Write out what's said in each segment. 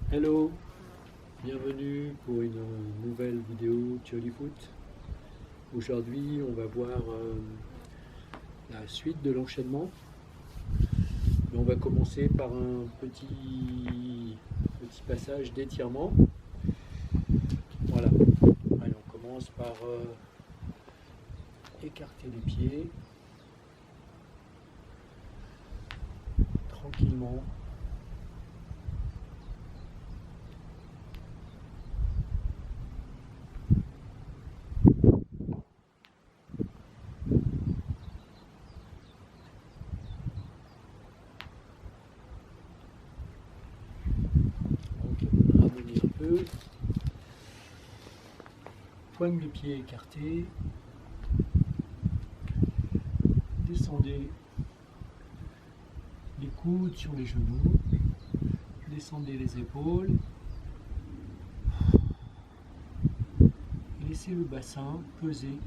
Hello, bienvenue pour une nouvelle vidéo Jolly Foot. Aujourd'hui, on va voir la suite de l'enchaînement. Mais on va commencer par un petit passage d'étirement. Voilà. Allez, on commence par écarter les pieds tranquillement. Ramener un peu, poigne de pied écartée, descendez les coudes sur les genoux, descendez les épaules, laissez le bassin peser.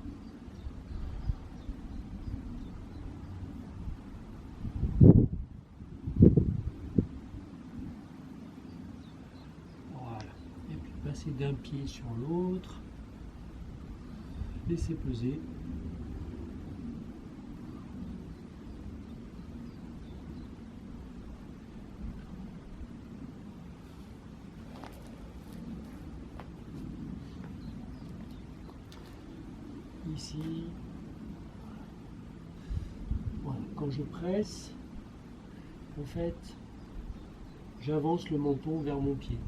Passer d'un pied sur l'autre, laissez peser. Ici, voilà. Quand je presse, en fait, j'avance le menton vers mon pied.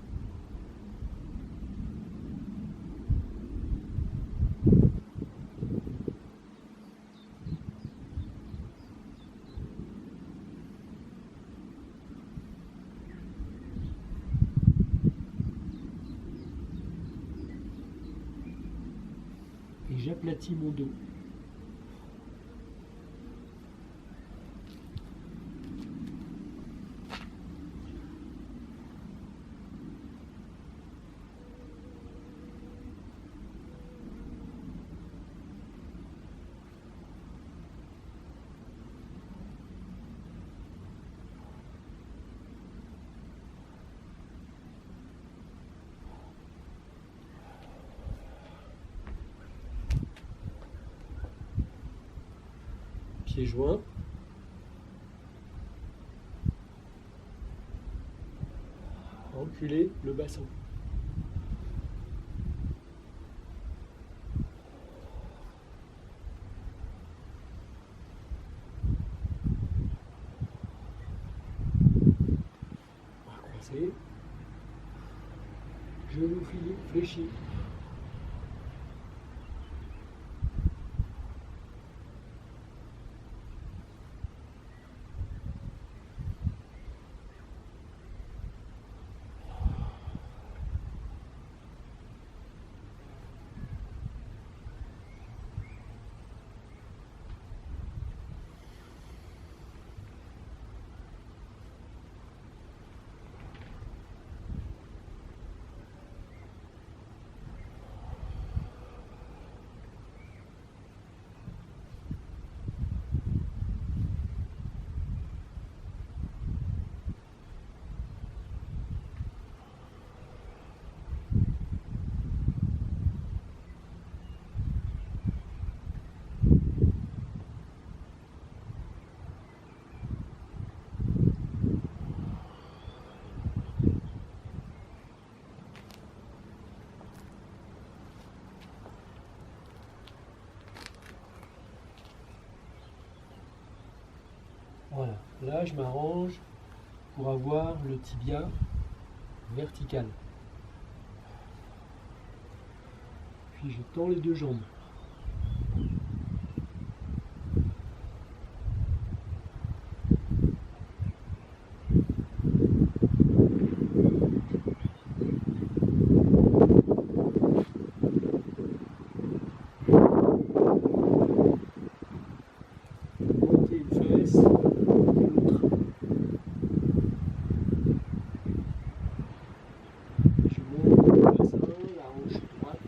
Et j'aplatis mon dos. Pieds joints. Reculez le bassin. Bras croisés. Genoux fléchis. Voilà, là je m'arrange pour avoir le tibia vertical. Puis je tends les deux jambes. Montez une fesse et l'autre. Je monte le bassin, la hanche droite.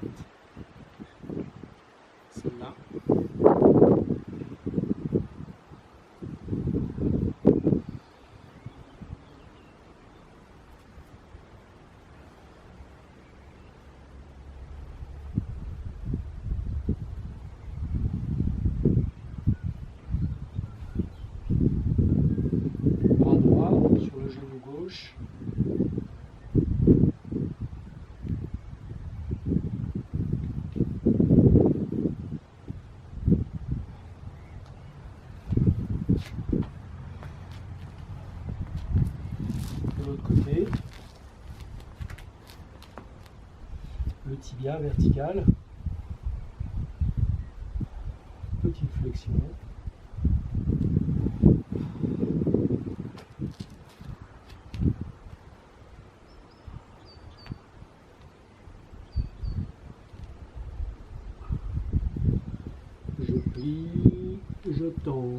de l'autre côté. Le tibia vertical. Petite flexion. Je plie, je tends.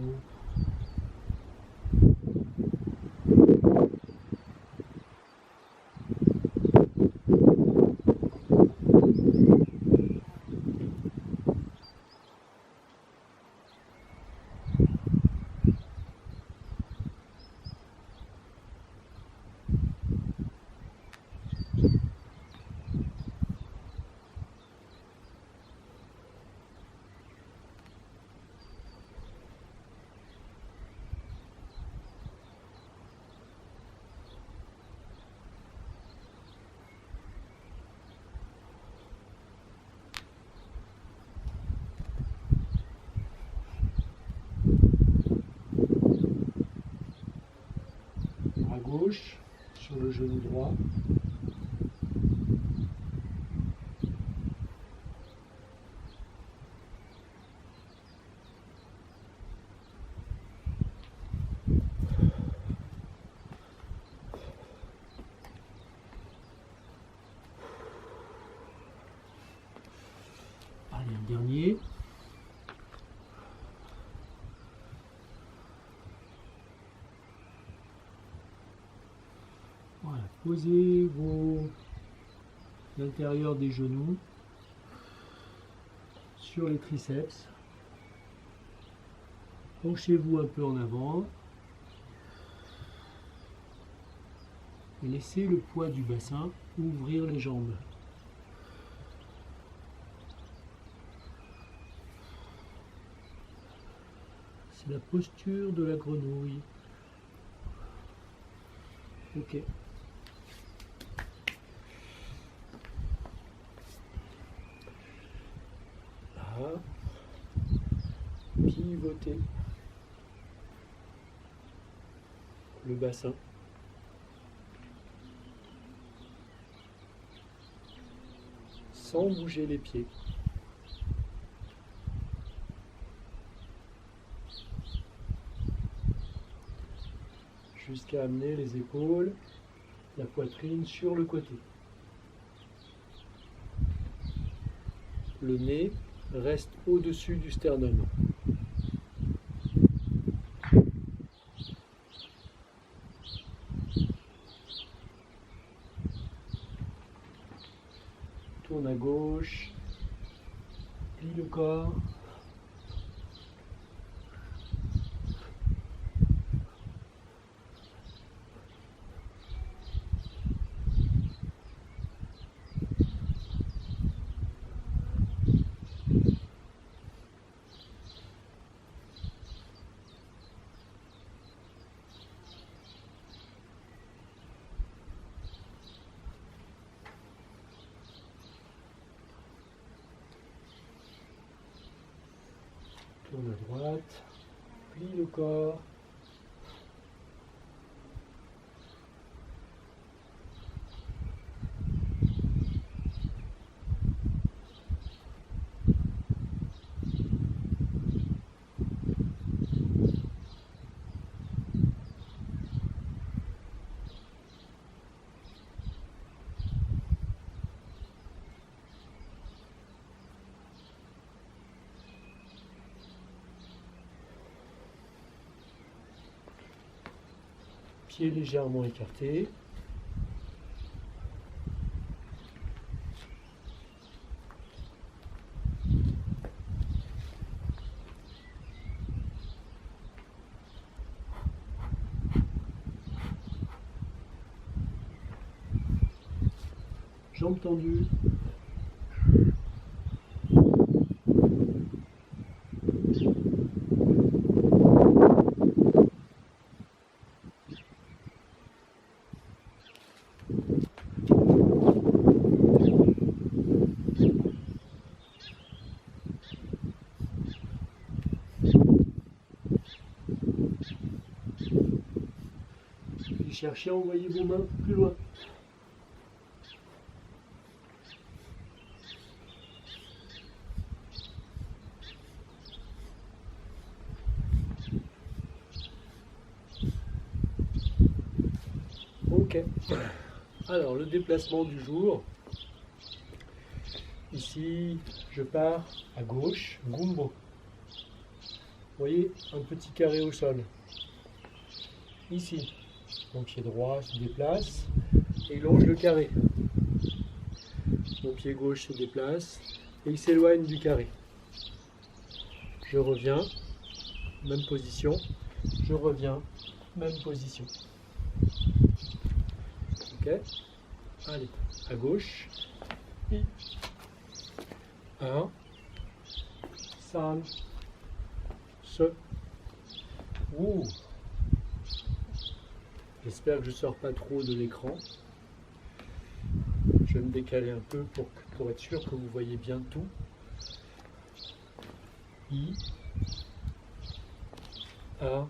À gauche, sur le genou droit. Allez, un dernier. Voilà, posez l'intérieur des genoux sur les triceps. Penchez-vous un peu en avant. Et laissez le poids du bassin ouvrir les jambes. C'est la posture de la grenouille. Ok. Là, pivotez le bassin. Sans bouger les pieds. Jusqu'à amener les épaules, la poitrine sur le côté. Le nez reste au-dessus du sternum. Tourne à gauche, plie le corps. Tourne à droite, plie le corps. Pieds légèrement écartés. Jambes tendues. Et cherchez à envoyer vos mains plus loin. Ok. Alors, le déplacement du jour. Ici, je pars à gauche, Gumbo. Vous voyez, un petit carré au sol. Ici, mon pied droit se déplace et il longe le carré. Mon pied gauche se déplace et il s'éloigne du carré. Je reviens, même position. Je reviens, même position. Ok? Allez, à gauche. I. 1, 3, ce. Ouh. J'espère que je ne sors pas trop de l'écran. Je vais me décaler un peu pour être sûr que vous voyez bien tout. I. 1,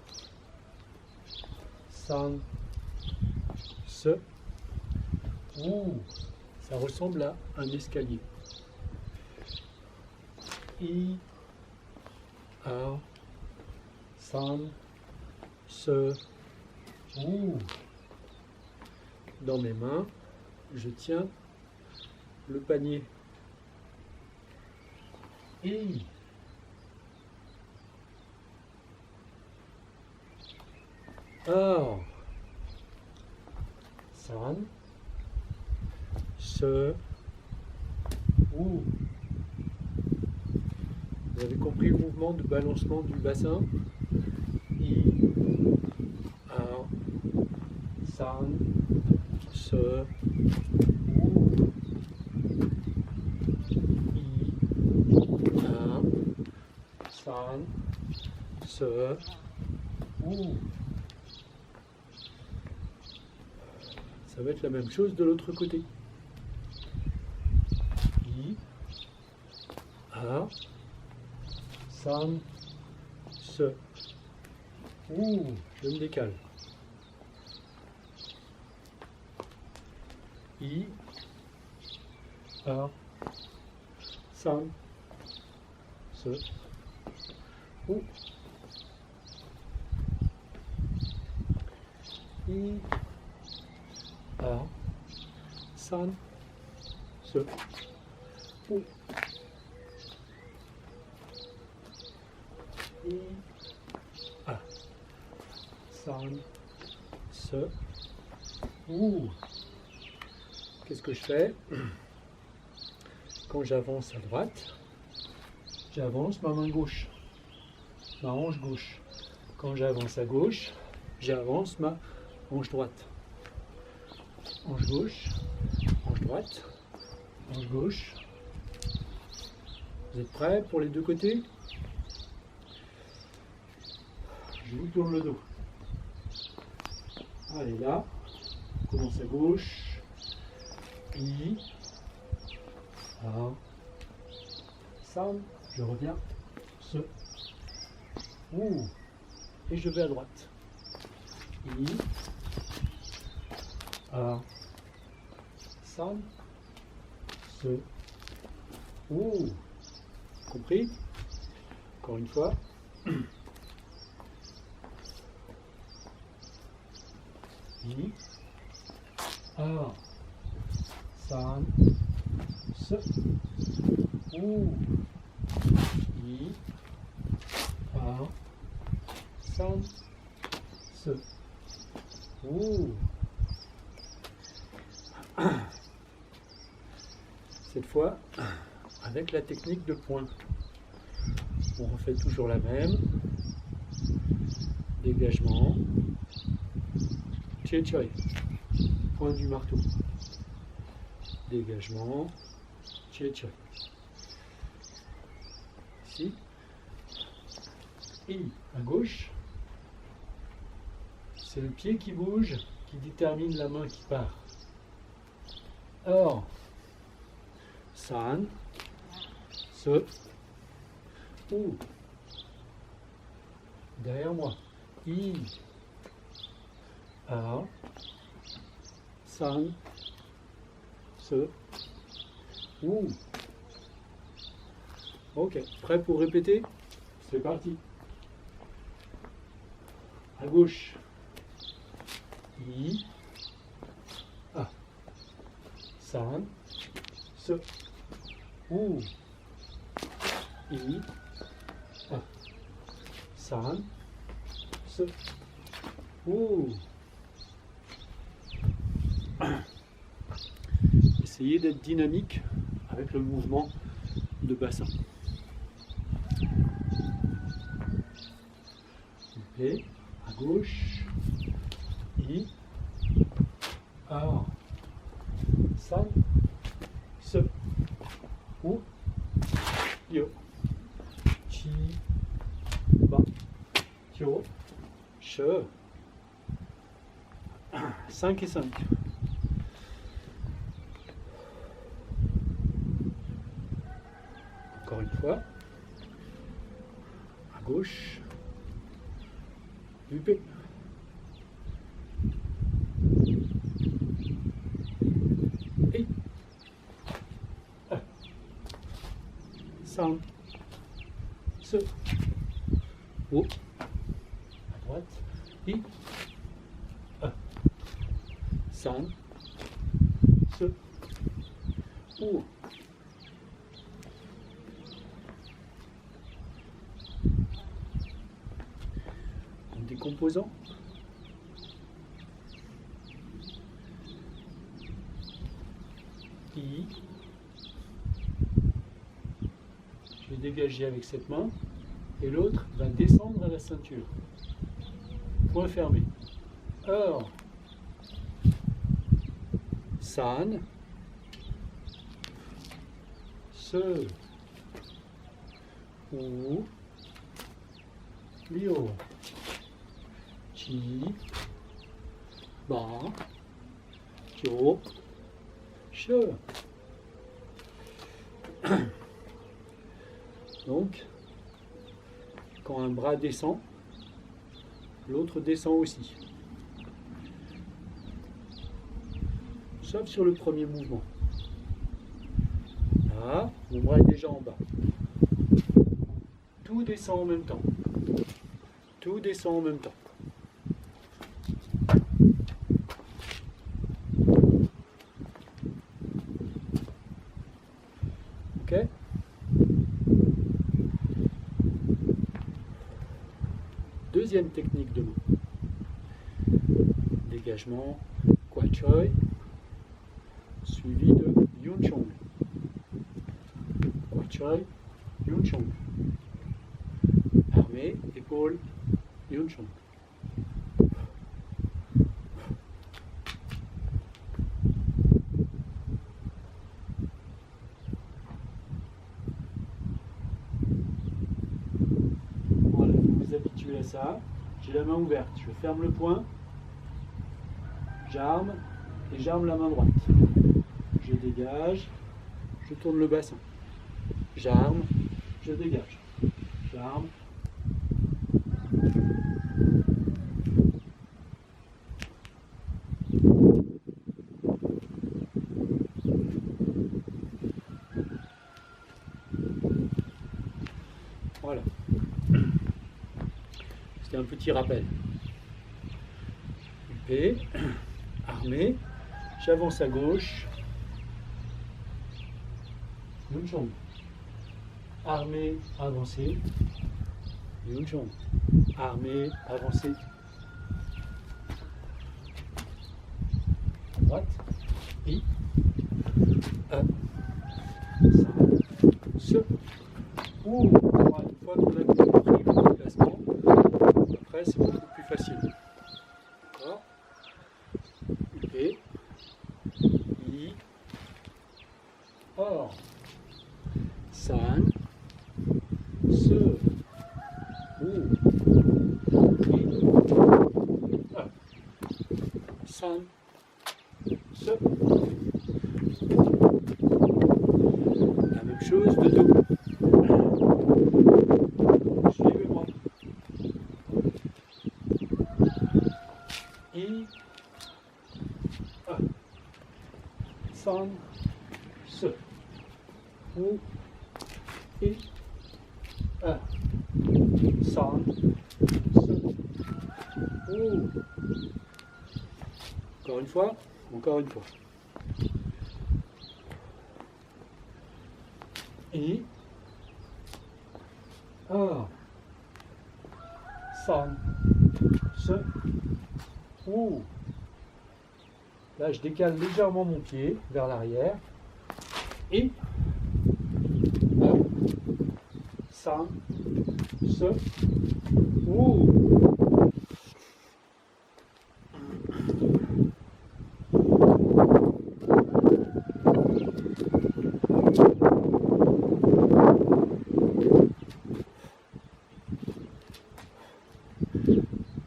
3, ce. Ouh. Ça ressemble à un escalier. I. 1, 3, ce. Ouh. Dans mes mains, je tiens le panier. Et alors, san, se, ouh. Vous avez compris le mouvement de balancement du bassin? I, un, san, se, ouh. I, un, san, se, ouh. Ça va être la même chose de l'autre côté. I, un, san, se. Ouh, je me décale. I, un, san, se. Ouh. I, un, san, se. Ouh. I, un, san, se. Ouh. Qu'est-ce que je fais? Quand j'avance à droite, j'avance ma main gauche, ma hanche gauche. Quand j'avance à gauche, j'avance ma hanche droite. Hanche gauche, hanche droite, hanche gauche. Vous êtes prêts pour les deux côtés? Je vous tourne le dos. Allez là, on commence à gauche. I, 1, san, je reviens, se, ouh, et je vais à droite. I, 1, san, se, ouh, compris? Encore une fois. I, 1, san, se, ouh, I, 1, san, se, ouh. Cette fois, avec la technique de point. On refait toujours la même. Dégagement. Tchè-tchè. Point du marteau. Dégagement, tchè-tchè. Ici. Et à gauche, c'est le pied qui bouge qui détermine la main qui part. Or, san, se, ou. Derrière moi. I, A, san, se, ou. Ok, prêt pour répéter? C'est parti. À gauche. I, A, san, se, ou. I, A, san, se, ou. Essayez d'être dynamique avec le mouvement de bassin. Et à gauche, I, A, san, se, ou, yo, chi, ba, kyo, che. 5 et 5. Encore une fois. À gauche. UP. Et. San. Se. Ou. À droite. I. San, se, ou. Des composants. I. Je vais dégager avec cette main et l'autre va descendre à la ceinture. Point fermé. Or. San, se, ou, lio, chi, ba, kyo, che. Donc, quand un bras descend, l'autre descend aussi. Sauf sur le premier mouvement. Là, mon bras est déjà en bas. Tout descend en même temps. Tout descend en même temps. Ok? Deuxième technique de main. Dégagement, Kwa Choi, suivi de Yun Chong. Kwa Choi, Yun Chong. Armé, épaule, Yun Chong. Voilà, vous vous habituez à ça. J'ai la main ouverte, je ferme le poing, j'arme et j'arme la main droite. Je dégage, je tourne le bassin. J'arme, je dégage. J'arme. Voilà. C'était un petit rappel. UP, armé, j'avance à gauche. Yun Chong. Armé, avancé. Yun Chong. Armé, avancé. À droite. I. A. San. Se. Ou. Une fois qu'on a compris le déplacement, après c'est beaucoup plus facile. D'accord? UP. I. Or. San. Se. Ou. I. A. San. Se. La même chose de dos. Suivez-moi. I. san, se, ou, i, san, se, ou. Encore une fois, encore une fois. I, san, se, ou. Là, je décale légèrement mon pied vers l'arrière. Et san, se, ou.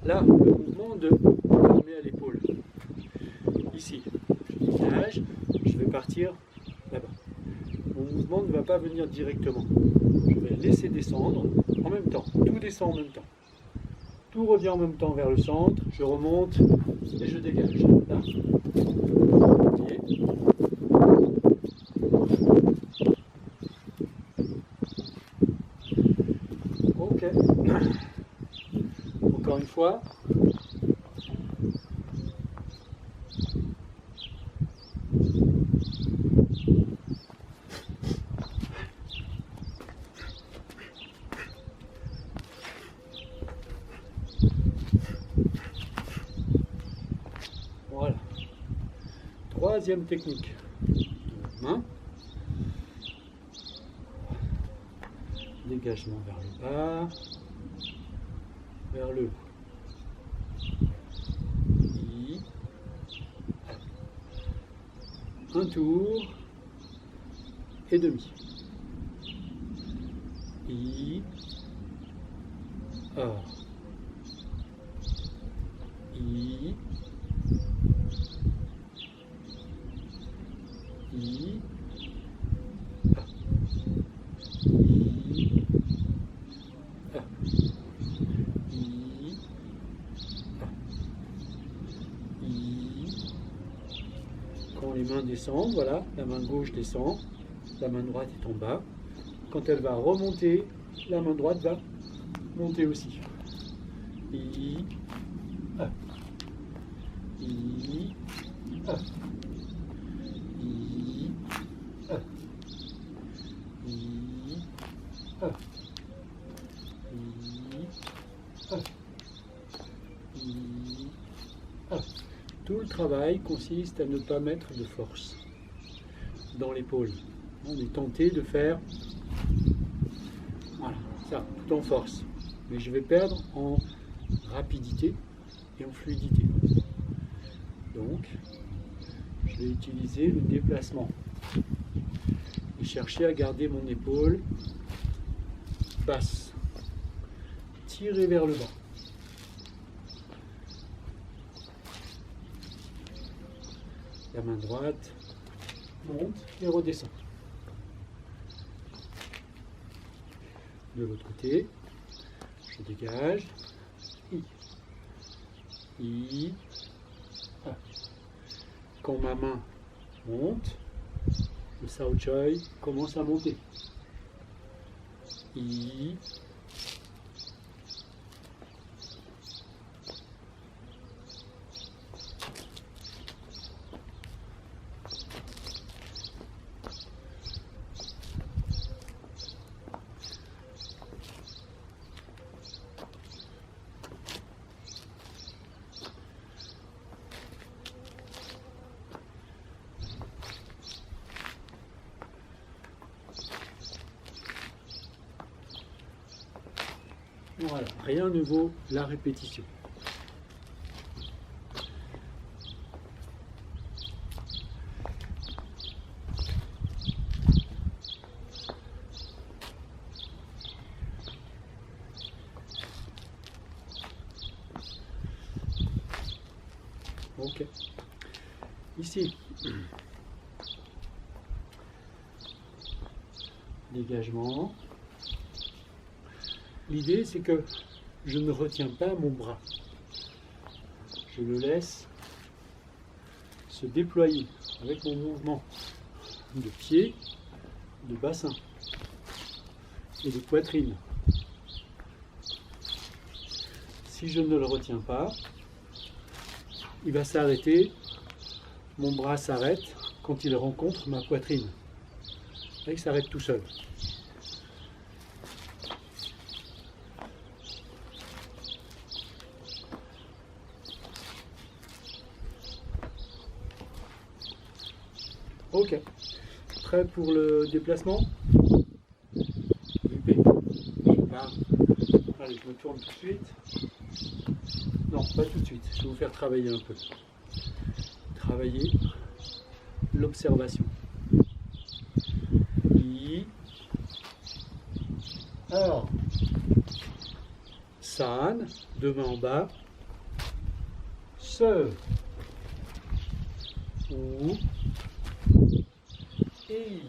Là, le mouvement de l'armée à l'épaule. Ici, je dégage, je vais partir là-bas. Mon mouvement ne va pas venir directement. Je vais laisser descendre en même temps. Tout descend en même temps. Tout revient en même temps vers le centre. Je remonte et je dégage. Là. Pied. Ok. Encore une fois. Voilà. Troisième technique. Main. Dégagement vers le bas. Vers le haut. Un tour et demi. I, A, I, I, A, I, A, I, A, I. Quand les mains descendent, voilà, la main gauche descend, la main droite est en bas. Quand elle va remonter, la main droite va monter aussi. I, A, I, A, I, A, I, A, I, A, I, A. Tout le travail consiste à ne pas mettre de force dans l'épaule. On est tenté de faire voilà, ça, tout en force. Mais je vais perdre en rapidité et en fluidité. Donc, je vais utiliser le déplacement et chercher à garder mon épaule basse, tirer vers le bas. La main droite monte et redescend. De l'autre côté, je dégage. I. I. A. Quand ma main monte, le Sao Choi commence à monter. I. Voilà, rien ne vaut la répétition. Ok. Ici, dégagement. L'idée, c'est que je ne retiens pas mon bras. Je le laisse se déployer avec mon mouvement de pied, de bassin et de poitrine. Si je ne le retiens pas, il va s'arrêter, mon bras s'arrête quand il rencontre ma poitrine. Et il s'arrête tout seul. Ok, prêt pour le déplacement? Occupé. Je pars. Allez, je me tourne tout de suite. Non, pas tout de suite. Je vais vous faire travailler un peu. Travailler l'observation. Alors, san, deux mains en bas. Se. Ou. I.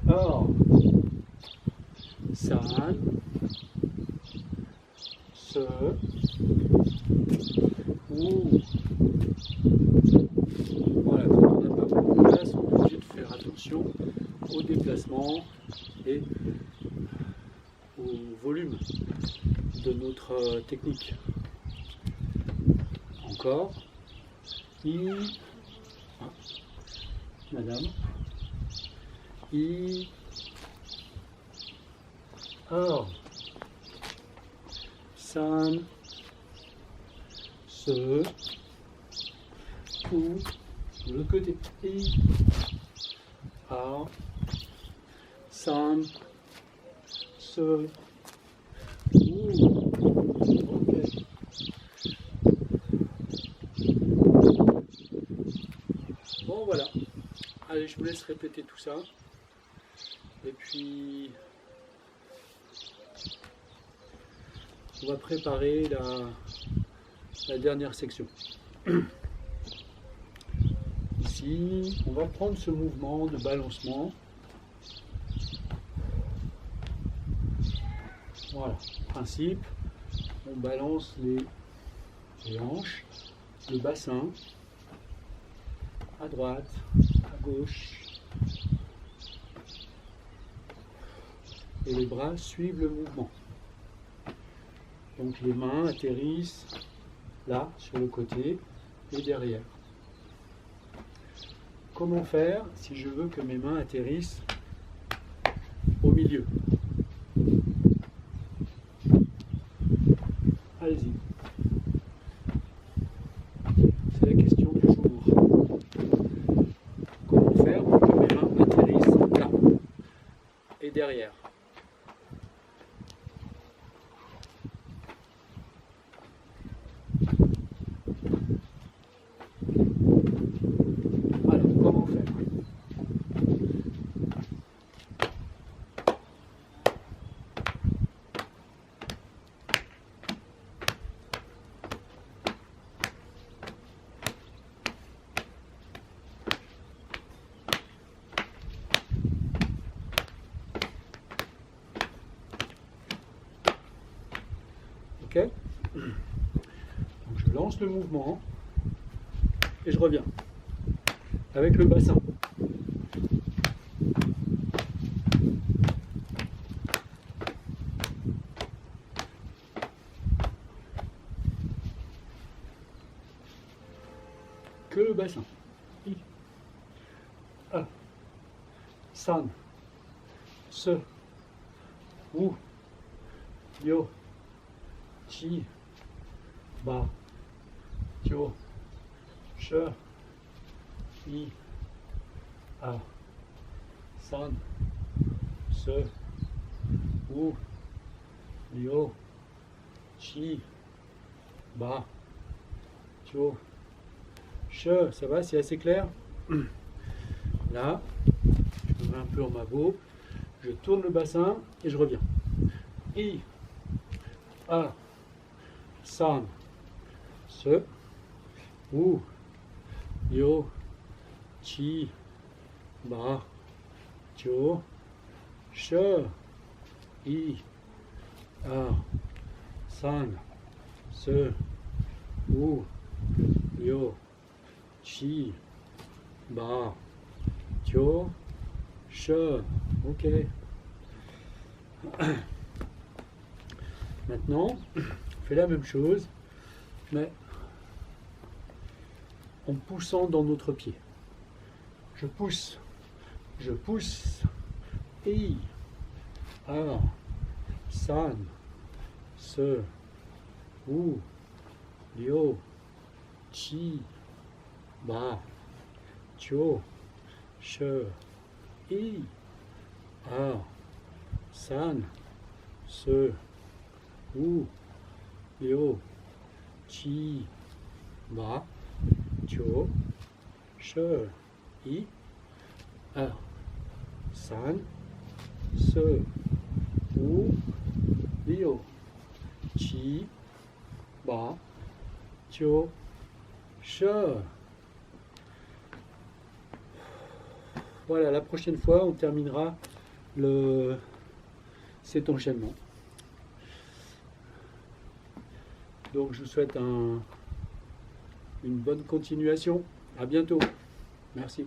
Or. San. Se. Ou. Voilà, quand on n'a pas beaucoup de place, on est obligé de faire attention au déplacement et au volume de notre technique. Encore. I. Ah, madame. I. Or. San. Se. Ou. De l'autre côté. I. Or. San. Se. Ou. Ok. Bon, voilà. Allez, je vous laisse répéter tout ça. Et puis, on va préparer la dernière section. Ici, on va prendre ce mouvement de balancement. Voilà, principe, on balance les hanches, le bassin, à droite, à gauche, et les bras suivent le mouvement. Donc les mains atterrissent là, sur le côté et derrière. Comment faire si je veux que mes mains atterrissent au milieu? Allez-y. C'est la question du jour. Comment faire pour que mes mains atterrissent là et derrière? Alors, comment faire? Ok? Donc je lance le mouvement et je reviens avec le bassin. Que le bassin. I, A, san, se, ou, yo, chi, ba, tio, che, i, a, san, se, ou, yo, chi, ba, tio, che. Ça va, c'est assez clair? Là, je me mets un peu en mabo, je tourne le bassin et je reviens. I, A, san, se, ou, yo, chi, ba, tio, che, i, a, san, se, ou, Yo, Chi, Ba, Tio, Che. Ok. Maintenant, on fait la même chose, mais en poussant dans notre pied. Je pousse, I, A, San, Se, Wu, Liu, Chi, Ba, Tio, Che, I, A, San, Se, Wu, Liu, Chi, Ba, Tio, Che, I, A, San, Se, Wu, Liu, Chi, Ba, Tio, Che. Voilà, la prochaine fois, on terminera cet enchaînement. Donc, je vous souhaite une bonne continuation. À bientôt. Merci.